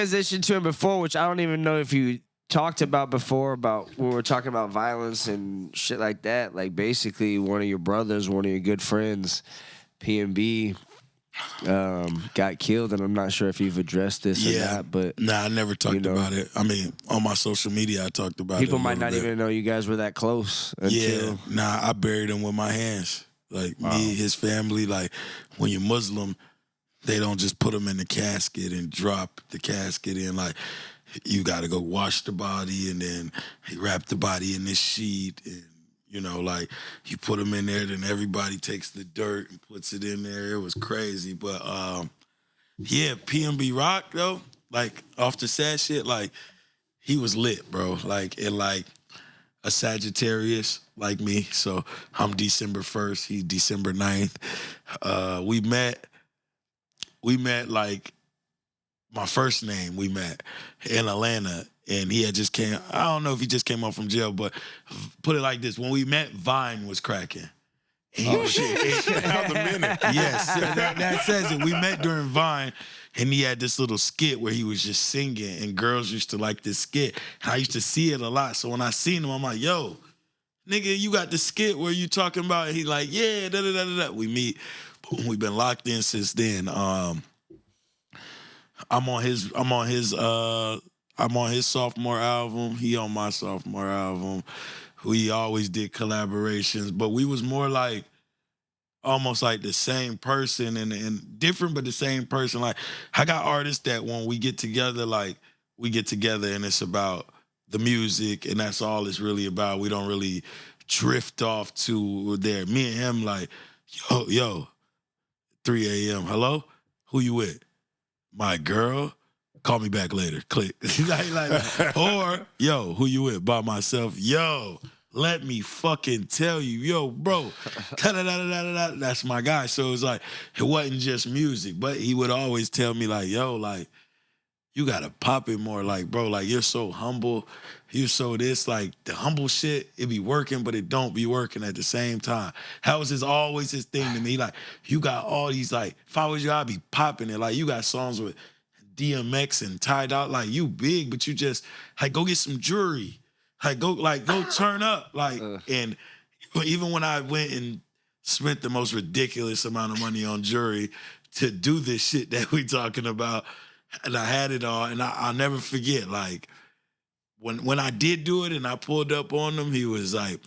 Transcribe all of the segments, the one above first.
transitioned to him before, which I don't even know if you talked about before, about when we were talking about violence and shit like that. Like basically, one of your brothers, one of your good friends, PnB, got killed, and I'm not sure if you've addressed this or not. But nah, I never talked about it. I mean, on my social media, I talked about it. People might not even know you guys were that close. Until... I buried him with my hands. Like me, his family. Like when you're Muslim, they don't just put him in the casket and drop the casket in. Like you got to go wash the body, and then he wrapped the body in this sheet, and like you put him in there, then everybody takes the dirt and puts it in there. It was crazy, but PnB Rock though, like off the sad shit, like he was lit, bro. Like a Sagittarius like me, so I'm December 1st, he's December 9th. We met like my first name, we met in Atlanta, and he had just came, I don't know if he just came out from jail, but put it like this, when we met, Vine was cracking. Shit. Another minute. Yes, that says it. We met during Vine, and he had this little skit where he was just singing, and girls used to like this skit. I used to see it a lot, so when I seen him, I'm like, yo, nigga, you got the skit where you talking about, and he like, yeah, da-da-da-da-da. We meet, boom, we've been locked in since then. I'm on his sophomore album. He on my sophomore album. We always did collaborations, but we was more like almost like the same person and different, but the same person. Like I got artists that when we get together, like we get together and it's about the music, and that's all it's really about. We don't really drift off to there. Me and him, like, yo, 3 a.m. Hello? Who you with? My girl? Call me back later. Click. Or, yo, who you with? By myself. Yo, let me fucking tell you. Yo, bro. That's my guy. So it was like, it wasn't just music, but he would always tell me like, yo, like, you gotta pop it more. Like, bro, like, you're so humble. You're so this, like, the humble shit, it be working, but it don't be working at the same time. That was always his thing to me. Like, you got all these, like, if I was you, I'd be popping it. Like, you got songs with DMX and Ty Dolla, like, you big, but you just, like, go get some jewelry. Go turn up. Like, and even when I went and spent the most ridiculous amount of money on jewelry to do this shit that we talking about, and I had it all, and I'll never forget, like, when I did do it and I pulled up on him, he was like,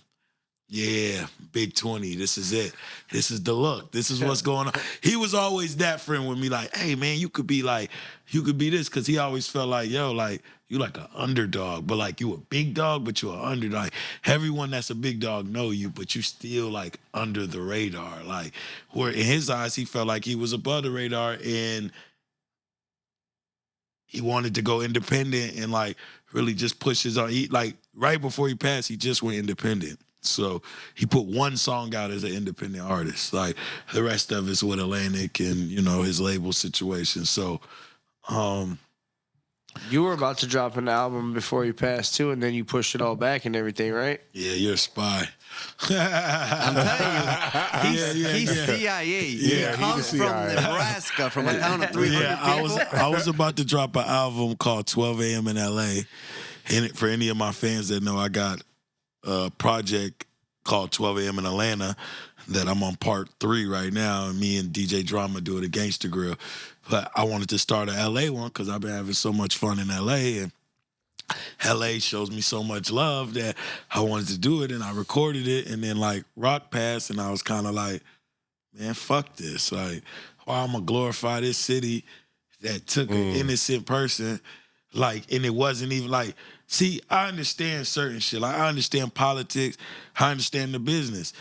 yeah, big 20, this is it. This is the look. This is what's going on. He was always that friend with me, like, hey, man, you could be this, because he always felt like, yo, like, you like an underdog, but like you a big dog, but you an underdog. Everyone that's a big dog know you, but you still like under the radar. Like, where in his eyes, he felt like he was above the radar, and he wanted to go independent and like really just push his own. He, like right before he passed, he just went independent. So he put one song out as an independent artist. Like the rest of it's with Atlantic and his label situation. So, you were about to drop an album before you passed too, and then you pushed it all back and everything, right? Yeah, you're a spy. I'm telling you, he's CIA. He comes from Nebraska, from a town of 300 people. I was about to drop an album called 12 a.m. in L.A. And for any of my fans that know, I got a project called 12 a.m. in Atlanta that I'm on part 3 right now, and me and DJ Drama do it at Gangsta Grill. But I wanted to start an L.A. one because I've been having so much fun in L.A., and L.A. shows me so much love that I wanted to do it, and I recorded it, and then, like, Rock passed, and I was kind of like, man, fuck this. Like, why I'm going to glorify this city that took an innocent person, like, and it wasn't even, like, see, I understand certain shit. Like, I understand politics. I understand the business.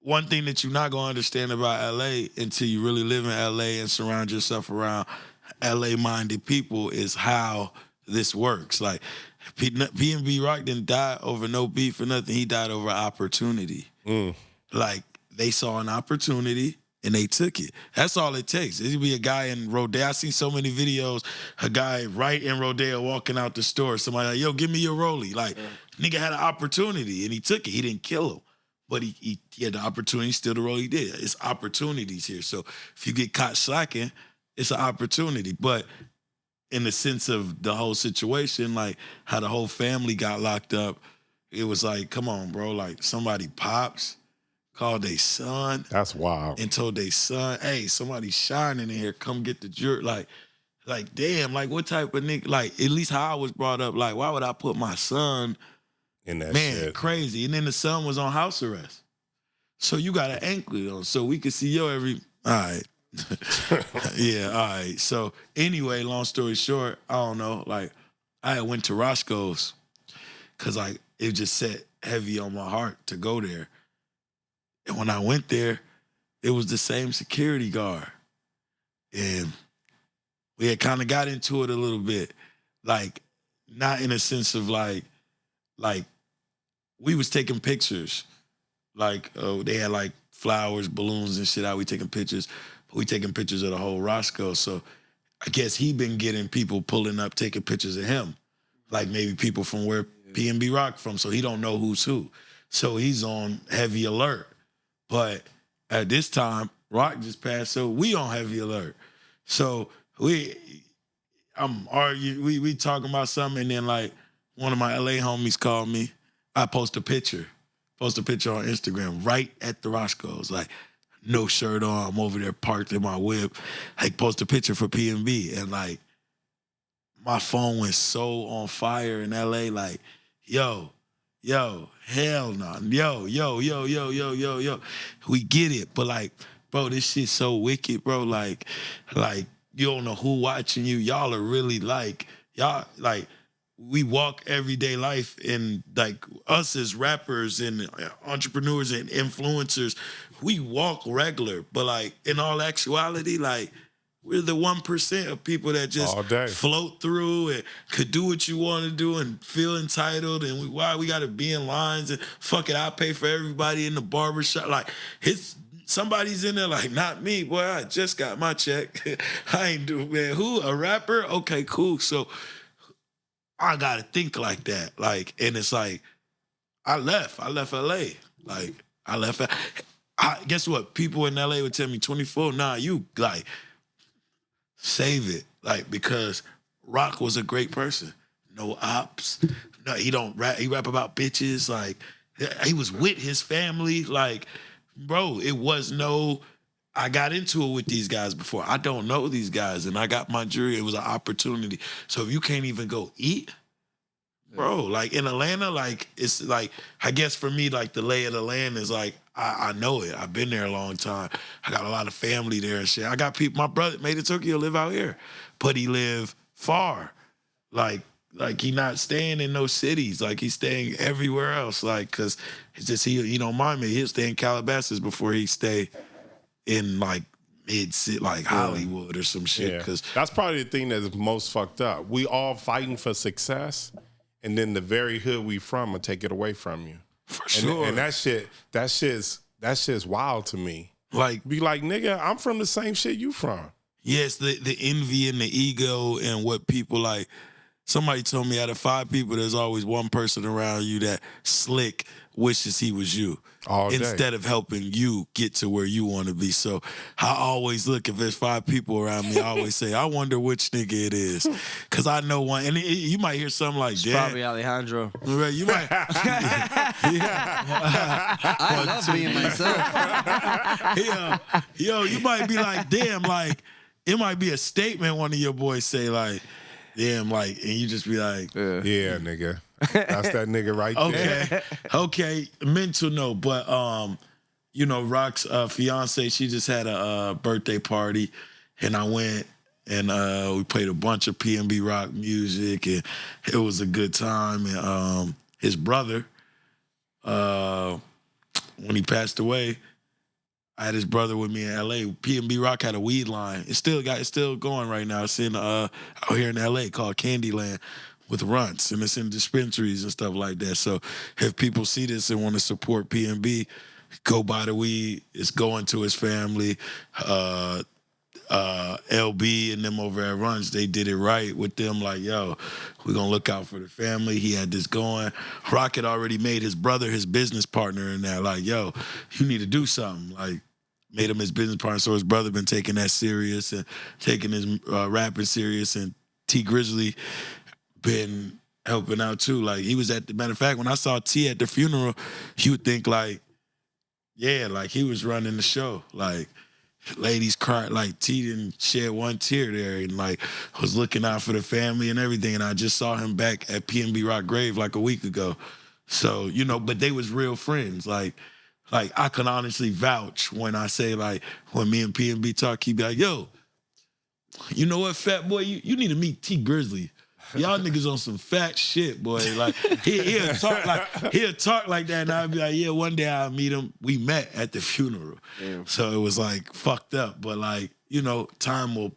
One thing that you're not going to understand about L.A. until you really live in L.A. and surround yourself around L.A.-minded people is how this works. Like, PnB Rock didn't die over no beef or nothing. He died over opportunity. Like, they saw an opportunity and they took it. That's all it takes. It could be a guy in Rodeo. I seen so many videos, a guy right in Rodeo walking out the store. Somebody like, yo, give me your rollie. Like, nigga had an opportunity and he took it. He didn't kill him. But he had the opportunity, still the role he did. It's opportunities here. So if you get caught slacking, it's an opportunity. But in the sense of the whole situation, like how the whole family got locked up, it was like, come on, bro, like somebody pops called their son. That's wild. And told their son, hey, somebody's shining in here, come get the jury. Like, damn, like what type of nigga, like at least how I was brought up, like why would I put my son In that man, shit. crazy. And then the son was on house arrest. So you got an ankle on. So we could see yo every, all right. Yeah, all right. So anyway, long story short, I don't know. Like I went to Roscoe's because like it just set heavy on my heart to go there. And when I went there, it was the same security guard. And we had kind of got into it a little bit. Like, not in a sense of like we was taking pictures. Like, they had like flowers, balloons and shit out. We taking pictures. We taking pictures of the whole Roscoe. So I guess he been getting people pulling up, taking pictures of him. Like maybe people from where PnB Rock from. So he don't know who's who. So he's on heavy alert. But at this time, Rock just passed, so we on heavy alert. So I'm arguing, we talking about something, and then like one of my LA homies called me. I post a picture on Instagram right at the Roscoe's, like no shirt on. I'm over there parked in my whip. Like post a picture for PnB, and like my phone went so on fire in LA. Like, yo, hell no, yo. We get it, but like, bro, this shit's so wicked, bro. Like you don't know who watching you. Y'all are really like, y'all like. We walk everyday life, and like us as rappers and entrepreneurs and influencers, we walk regular. But like in all actuality, like we're the 1% of people that just float through and could do what you want to do and feel entitled. And why we got to be in lines and fuck it, I pay for everybody in the barbershop. Like somebody's in there like, not me, boy. I just got my check. I ain't do, man. Who, a rapper? Okay, cool. So I gotta think like that. Like, and it's like, I left LA. Like, guess what? People in LA would tell me, 24, nah, you like, save it. Like, because Rock was a great person. No ops. No, he don't rap. He rap about bitches. Like, he was with his family. Like, bro, it was no, I got into it with these guys before. I don't know these guys, and I got my jury. It was an opportunity. So if you can't even go eat, bro, like in Atlanta, like it's like, I guess for me, like the lay of the land is like, I know it. I've been there a long time. I got a lot of family there and shit. I got people, my brother made it Tokyo, live out here, but he live far. Like he not staying in those cities. Like he's staying everywhere else. Like, cause it's just, he don't mind me. He'll stay in Calabasas before he stay in like mid-city, like Hollywood or some shit. Cause that's probably the thing that's most fucked up. We all fighting for success, and then the very hood we from will take it away from you. For sure. And that shit's wild to me. Like, be like, nigga, I'm from the same shit you from. Yes, the envy and the ego and what people like. Somebody told me out of 5 people, there's always one person around you that slick wishes he was you. All day. Instead of helping you get to where you want to be. So I always look, if there's 5 people around me, I always say, I wonder which nigga it is. Because I know one. And you might hear something like that. Probably Alejandro. Right, you might. I love being myself. Yo, you might be like, damn, like, it might be a statement one of your boys say, like, damn, like, and you just be like, yeah, nigga. That's that nigga right there. Okay, mental note, but you know, Rock's fiance, she just had a birthday party, and I went and we played a bunch of PnB Rock music, and it was a good time. And his brother, when he passed away, I had his brother with me in LA. PnB Rock had a weed line. It's still going right now. It's in out here in LA called Candyland with runts, and it's in dispensaries and stuff like that. So if people see this and want to support PnB, go buy the weed. It's going to his family. LB and them over at Runs, they did it right with them. Like, yo, we're gonna look out for the family. He had this going. Rock had already made his brother his business partner in that. Like, yo, you need to do something. Like, made him his business partner. So his brother been taking that serious and taking his rapping serious and T Grizzly been helping out too. Like he was at the matter of fact, when I saw T at the funeral, you would think like, yeah, like he was running the show. Like ladies cried, like T didn't shed one tear there, and like was looking out for the family and everything. And I just saw him back at PnB Rock grave like a week ago. So, you know, but they was real friends. Like I can honestly vouch when I say like when me and PnB talk, he be like, yo, you know what, fat boy, you need to meet T Grizzly. Y'all niggas on some fat shit, boy. Like he'll talk like that, and I'll be like, yeah, one day I'll meet him. We met at the funeral. Damn. So it was like fucked up. But like, you know, time will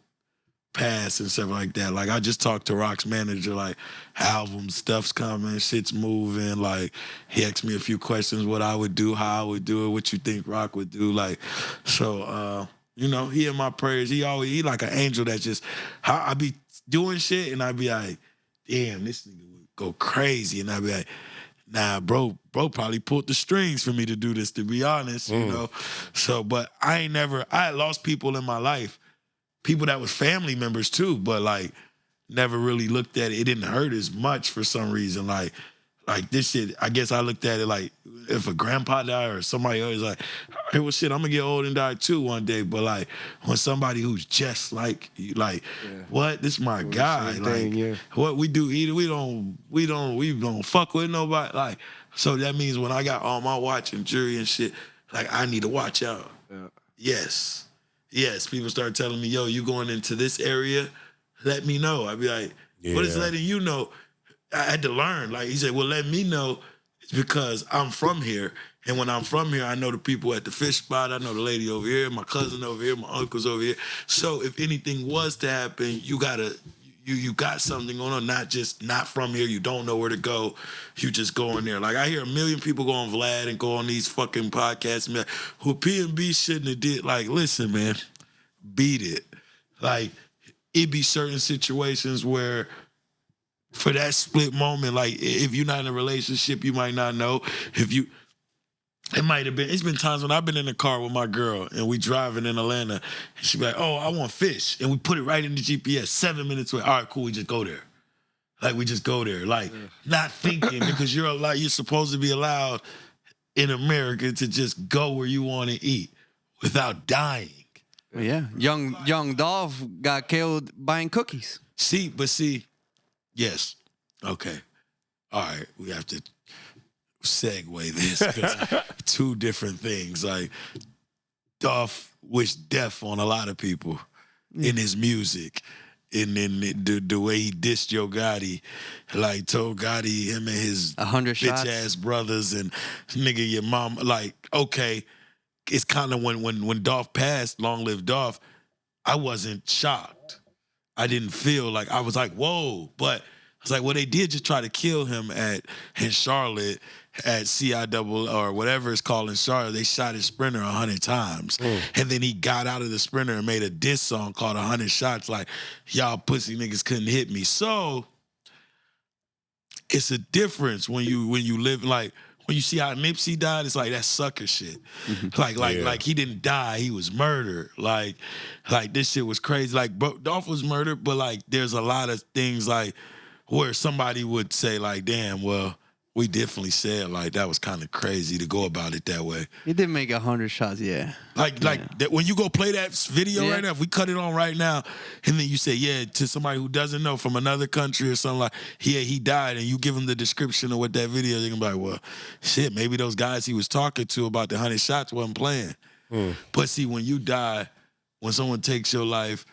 pass and stuff like that. Like I just talked to Rock's manager, like album stuff's coming, shit's moving. Like he asked me a few questions, what I would do, how I would do it, what you think Rock would do. Like, so you know, he in my prayers. He like an angel that just I be doing shit and I'd be like, damn, this nigga would go crazy. And I'd be like, nah, bro probably pulled the strings for me to do this, to be honest, you know? So, but I had lost people in my life, people that was family members too, but like never really looked at it. It didn't hurt as much for some reason. Like this shit, I guess I looked at it like if a grandpa died or somebody else, like, hey, well, shit, I'm gonna get old and die too one day. But like when somebody who's just like you, like, what? This my guy. Like, what we do? Either we don't fuck with nobody. Like, so that means when I got all my watch and jewelry and shit, like I need to watch out. Yeah. Yes. People start telling me, yo, you going into this area? Let me know. I'd be like, what is letting you know? I had to learn. Like he said, well, let me know. It's because I'm from here. And when I'm from here, I know the people at the fish spot. I know the lady over here, my cousin over here, my uncle's over here. So if anything was to happen, you got something going on, not from here. You don't know where to go. You just go in there. Like I hear a million people go on Vlad and go on these fucking podcasts and be like, who PnB shouldn't have did. Like, listen, man, beat it. Like it be certain situations where for that split moment, like if you're not in a relationship, you might not know. It's been times when I've been in the car with my girl and we driving in Atlanta and she be like, oh, I want fish. And we put it right in the GPS, 7 minutes away. All right, cool, we just go there. Like we just go there. Like not thinking because you're supposed to be allowed in America to just go where you want to eat without dying. Yeah. Young Dolph got killed buying cookies. See, yes. Okay. All right. We have to segue this because two different things. Like Dolph wished death on a lot of people in his music. And then the way he dissed Yo Gotti, like told Gotti, him and his 100 shots. Bitch-ass brothers and nigga, your mom, like, okay. It's kind of when Dolph passed, long live Dolph, I wasn't shocked. I didn't feel like, I was like, whoa. But I was like, well, they did just try to kill him in Charlotte at CIW or whatever it's called in Charlotte. They shot his Sprinter 100 times. And then he got out of the Sprinter and made a diss song called 100 Shots. Like, y'all pussy niggas couldn't hit me. So it's a difference when you live, like, when you see how Nipsey died, it's like that sucker shit. Like he didn't die, he was murdered. Like this shit was crazy. Like Dolph was murdered, but like there's a lot of things like where somebody would say like, damn, well, we definitely said like that was kind of crazy to go about it that way. He did make 100 shots, yeah. Like that, when you go play that video right now, if we cut it on right now, and then you say, yeah, to somebody who doesn't know from another country or something like, yeah, he died, and you give them the description of what that video, they're gonna be like, well, shit, maybe those guys he was talking to about the 100 shots wasn't playing. But see, when you die, when someone takes your life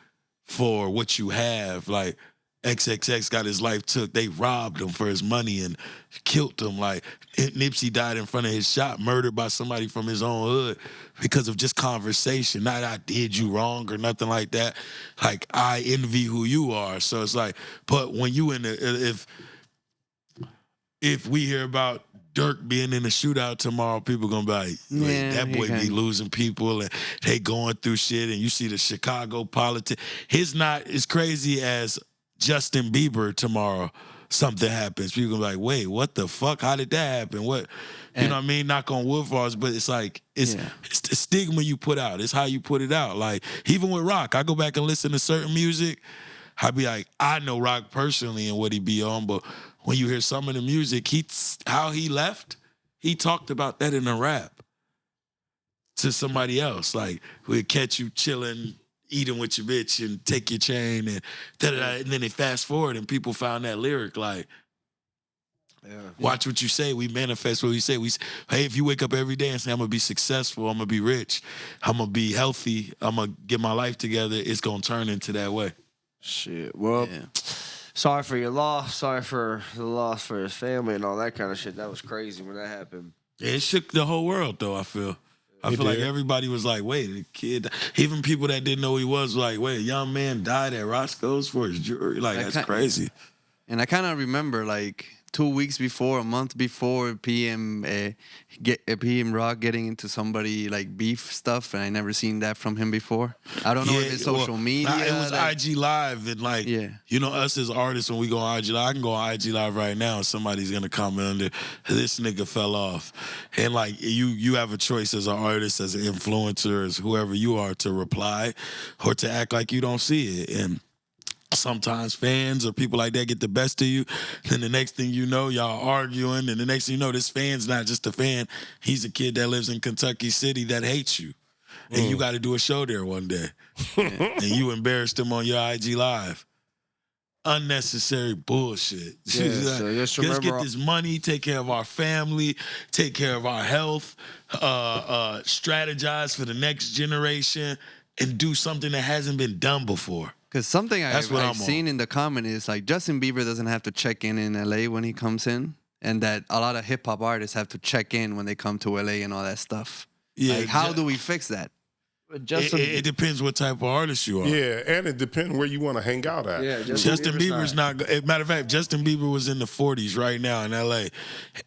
for what you have, like XXX got his life took. They robbed him for his money and killed him. Like Nipsey died in front of his shop, murdered by somebody from his own hood because of just conversation. Not I did you wrong or nothing like that. Like I envy who you are. So it's like, but when you if we hear about Dirk being in a shootout tomorrow, people gonna be like, that boy be losing people and they going through shit. And you see the Chicago politics. He's not as crazy as Justin Bieber tomorrow. Something happens. People gonna be like, wait, what the fuck? How did that happen? What? You know what I mean? Knock on wood for us, but it's like it's the stigma you put out. It's how you put it out. Like even with rock, I go back and listen to certain music. I'd be like, I know Rock personally and what he be on, but when you hear some of the music, how he left, he talked about that in a rap to somebody else. Like, we'd catch you chilling, eating with your bitch and take your chain and da-da-da. And then they fast forward and people found that lyric like, watch what you say. We manifest what we say. Hey, if you wake up every day and say, I'm going to be successful, I'm going to be rich, I'm going to be healthy, I'm going to get my life together, it's going to turn into that way. Shit. Well, sorry for your loss. Sorry for the loss for his family and all that kind of shit. That was crazy when that happened. Yeah, it shook the whole world, though, I feel. I feel like everybody was like, wait, the kid, even people that didn't know who he was like, wait, a young man died at Roscoe's for his jury. Like, that's crazy. And I kind of remember, like, 2 weeks before, a month before, PM Rock getting into somebody like beef stuff, and I never seen that from him before. I don't know if it's social media. It was IG Live, and like, you know, us as artists, when we go on IG Live, I can go on IG Live right now, and somebody's gonna comment under, this nigga fell off, and like, you have a choice as an artist, as an influencer, as whoever you are, to reply or to act like you don't see it, and sometimes fans or people like that get the best of you. Then the next thing you know, y'all arguing. And the next thing you know, this fan's not just a fan. He's a kid that lives in Kentucky City that hates you. And you got to do a show there one day. And you embarrassed him on your IG Live. Unnecessary bullshit. Yeah, so just let's get this money, take care of our family, take care of our health, strategize for the next generation, and do something that hasn't been done before. Because something I've seen in the comment is like Justin Bieber doesn't have to check in LA when he comes in, and that a lot of hip hop artists have to check in when they come to LA and all that stuff. Yeah, like, how do we fix that? It depends what type of artist you are. Yeah, and it depends where you want to hang out at. Yeah, Justin Bieber's not. Matter of fact, Justin Bieber was in the 40s right now in LA,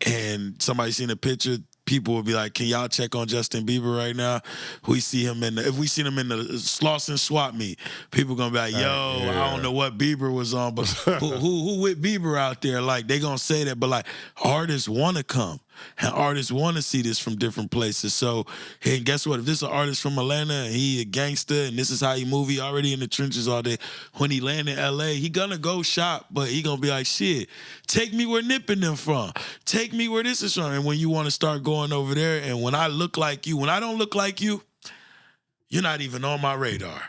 and somebody seen a picture. People will be like, "Can y'all check on Justin Bieber right now?" We see him if we seen him in the Slauson swap meet, people gonna be like, "Yo, I don't know what Bieber was on, but who with Bieber out there?" Like, they gonna say that, but like, artists want to come. And artists want to see this from different places. So, and guess what? If this is an artist from Atlanta and he a gangster and this is how he move, he already in the trenches all day. When he land in L.A., he gonna go shop, but he gonna be like, shit, take me where Nip and them from. Take me where this is from. And when you want to start going over there, and when I look like you, when I don't look like you, you're not even on my radar.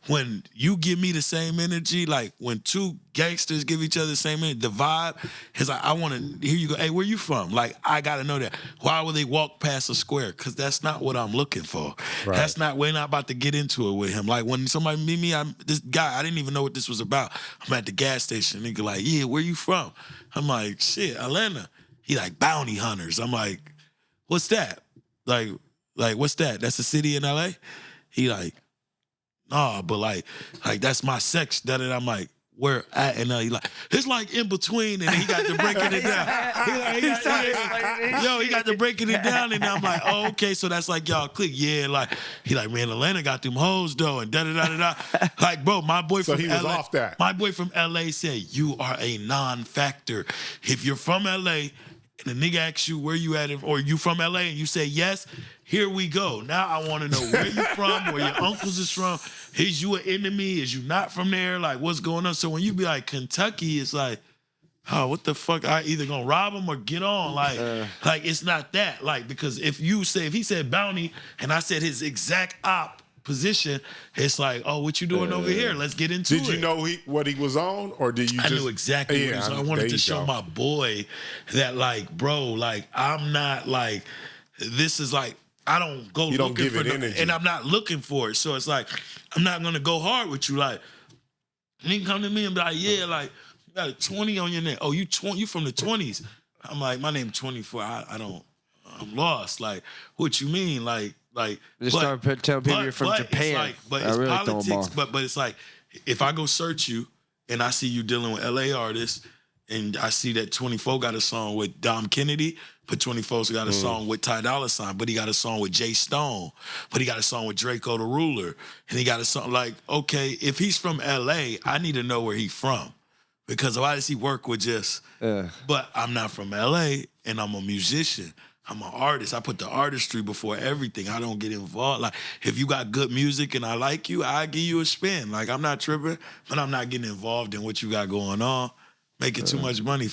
When you give me the same energy, like when two gangsters give each other the same energy, the vibe is like, I want to hear you go, hey, where you from? Like, I got to know that. Why would they walk past a square? Because that's not what I'm looking for. Right. We're not about to get into it with him. Like, when somebody meet me, this guy, I didn't even know what this was about. I'm at the gas station. Nigga like, yeah, where you from? I'm like, shit, Atlanta. He like, bounty hunters. I'm like, what's that? Like, what's that? That's a city in L.A.? He like, nah, but like that's my sex. That I'm like, where at? And he like, it's like in between, and he got to breaking it down. He got to breaking it down, and I'm like, oh, okay, so that's like y'all click, yeah. Like he like, man, Atlanta got them hoes though, and da da da da da. Like, bro, my boy from he was LA, off that. My boy from LA said, you are a non-factor. If you're from LA. And the nigga asks you where you at, or you from LA, and you say yes, here we go. Now I want to know where you from, where your uncles is from. Is you an enemy? Is you not from there? Like, what's going on? So when you be like, Kentucky, it's like, oh, what the fuck? I either gonna rob him or get on. Like it's not that. Like, because if he said bounty, and I said his exact position, it's like, oh, what you doing over here? Let's get into it. Did you know what he was on, or did you? I knew exactly what he was on. I wanted to show my boy that, like, bro, like, I'm not like, this is like, I don't go you looking don't give for it energy. And I'm not looking for it. So it's like, I'm not gonna go hard with you. Like, you can come to me and be like, yeah, like, you got a 20 on your neck. Oh, you from the 20s. I'm like, my name's 24. I'm lost. Like, what you mean? Like, just start telling people you're from Japan. It's really politics. But it's like, if I go search you and I see you dealing with LA artists, and I see that 24 got a song with Dom Kennedy, but 24's got a song with Ty Dolla $ign, but he got a song with Jay Stone, but he got a song with Draco the Ruler, and he got a song like, okay, if he's from LA, I need to know where he's from. Because why does he work with just, but I'm not from LA and I'm a musician. I'm an artist. I put the artistry before everything. I don't get involved. Like, if you got good music and I like you, I give you a spin. Like, I'm not tripping, but I'm not getting involved in what you got going on. Making too much money